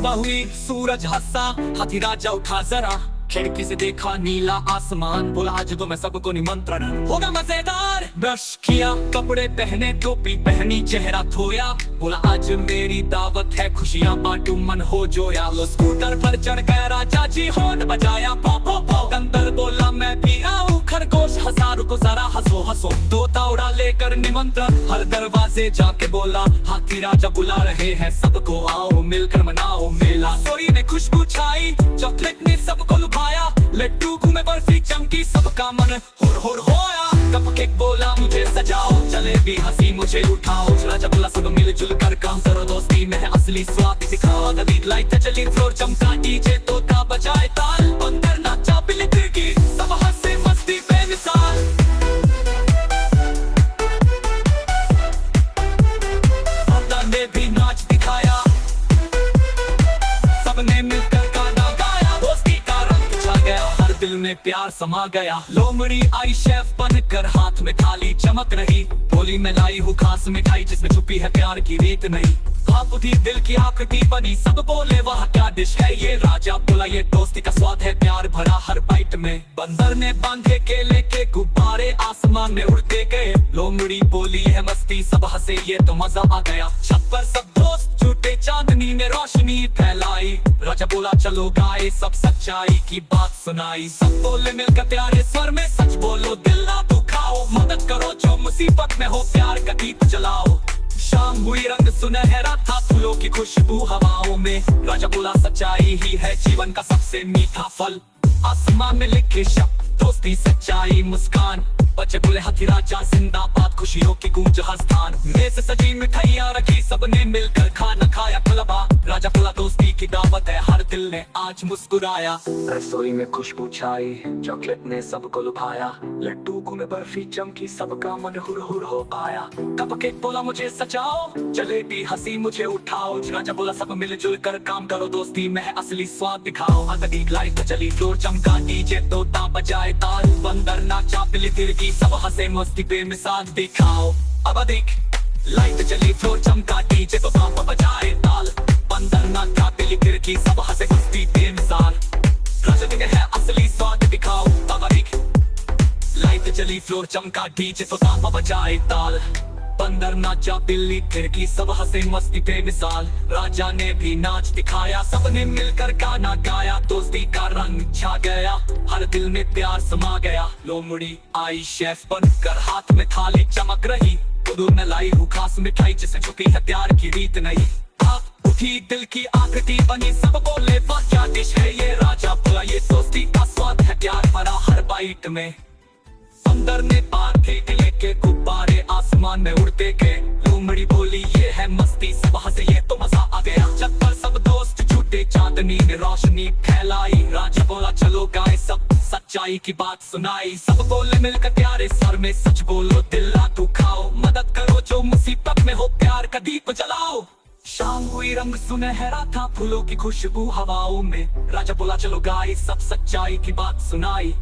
सुबह हुई, सूरज हंसा, हाथी राजा उठा जरा, खिड़की से देखा नीला आसमान, बोला आज तो मैं सबको निमंत्रण होगा मजेदार। ब्रश किया, कपड़े पहने, टोपी पहनी, चेहरा धोया, बोला आज मेरी दावत है, खुशियां बांटू मन हो जोया। लो स्कूटर पर चढ़ गया राजा जी, हॉर्न बजाया, पो पो पो। अंदर बोला मैं भी आऊं, खरगोश हंसा, रुको जरा हंसो हंसो। तोता उड़ा लेकर निमंत्रण, हर दरवाजे जाके बोला, हाथी राजा बुला रहे हैं सबको, आओ मिलकर मनाओ मेला। सोई ने खुशबू छाई, चॉकलेट ने सबको लुभाया, लड्डू घूमे बर्फी चमकी, सबका मन हुर हुर होया। कपकेक बोला मुझे सजाओ, जलेबी हंसी मुझे उठाओ, राजा बोला सब मिलजुल कर काम करो, दोस्ती में है असली स्वाद दिखाओ। नदी लाइट चली, फ्लोर चमका, डीजे तोता बजाए ताल, बंदर नाचा बिल्ली तिरकी, सब हंसे मस्ती बेमिसाल। तोता ने भी नाच दिखाया, सबने मिलकर गाना गाया, दोस्ती का रंग छा गया, हर दिल में प्यार समा गया। लोमड़ी आई शेफ बनकर, हाथ में थाली चमक रही, बोली मैं लाई हूँ खास मिठाई, जिसमें छुपी है प्यार की रीत नहीं। आप उठी दिल की आकृति बनी, सब बोले वाह क्या डिश है ये, राजा बोला ये दोस्ती का स्वाद है, प्यार भरा हर बाइट में। बंदर ने बांधे केले के गुब्बारे, आसमान में उड़ते गए, लोमड़ी बोली है मस्ती, सब हंसे ये तो मजा आ गया। छत पर सब दोस्त जुटे, चांदनी ने रोशनी फैलाई, राजा बोला चलो गाए, सब सच्चाई की बात सुनाई। सब बोले मिलकर प्यारे स्वर में, सच बोलो दिल ना दुखाओ, मदद करो जो मुसीबत में हो, प्यार का दीप जलाओ। शाम हुई, रंग सुनहरा था, फूलों की खुशबू हवाओं में, राजा बोला सच्चाई ही है जीवन का सबसे मीठा फल। आसमान में लिखे शब्द, दोस्ती सच्चाई मुस्कान, बच्चे बोले हाथी राजा जिंदाबाद, खुशियों की गूंज हर स्थान। मेज सजी मिठाइयां रखी, सबने मिलकर खाना खाया, कलबा राजा बोला दोस्ती की दावत है, हर दिल ने आज मुस्कुराया। रसोई में खुशबू छाई, चॉकलेट ने सबको लुभाया, लड्डू घूमे बर्फी चमकी, सबका मन हुर हुर हो पाया। कपकेक बोला मुझे सजाओ, जलेबी हंसी मुझे उठाओ, राजा बोला सब मिलजुल कर काम करो, दोस्ती में है असली स्वाद दिखाओ। अगली लाइट चली, फ्लोर चमका, डीजे तोता बजाए ताल, बंदर नाचा बिल्ली तिरकी, सब हंसे मस्ती बेमिसाल दिखाओ। अब देख लाइट चली, फ्लोर चमका, डीजे तोता बजाए ताल, बंदर नाचा बिल्ली तिरकी, सब हंसे मस्ती बेमिसाल, राजा के है असली स्वाद दिखाओ। अब देख लाइट चली, फ्लोर चमका, डीजे तोता बजाए ताल, बंदर नाचा बिल्ली तिरकी, सब हंसे मस्ती बेमिसाल, राजा ने भी नाच दिखाया, सबने मिलकर गाना गाया, दोस्ती का रंग छा गया, हर दिल में प्यार समा गया। लोमड़ी आई शेफ बनकर, हाथ में थाली चमक रही, खुद में लाई हूँ खास मिठाई, जिससे छुपी है प्यार की रीत नहीं। आप उठी दिल की आकृति बनी, सब बोले वाह क्या डिश है ये, राजा बोला ये दोस्ती का स्वाद है, प्यार भरा हर बाइट में। बंदर ने बांधे केले के गुब्बारे, आसमान में उड़ते गए, लोमड़ी बोली ये है मस्ती, सब हंसे ये तो मजा आ गया। छत पर सब दोस्त जुटे, चांदनी ने रोशनी फैलाई, राजा बोला चलो गाए, सब सच्चाई की बात सुनाई। सब बोले मिलकर प्यारे स्वर में, सच बोलो दिल ना दुखाओ, मदद करो जो मुसीबत में हो, प्यार का दीप जलाओ। शाम हुई, रंग सुनहरा था, फूलों की खुशबू हवाओं में, राजा बोला चलो गाए, सब सच्चाई की बात सुनाई।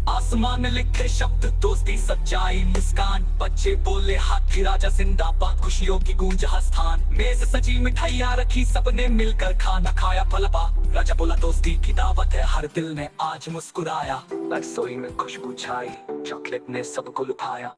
आसमान में लिखे शब्द, दोस्ती सच्चाई मुस्कान, बच्चे बोले हाथी राजा जिंदाबाद, खुशियों की गूंज हर स्थान। मेज सजी मिठाइयां रखी, सबने मिलकर खाना खाया, पलपा राजा बोला दोस्ती की दावत है, हर दिल ने आज मुस्कुराया। रसोई में खुशबू छाई, चॉकलेट ने सबको लुभाया,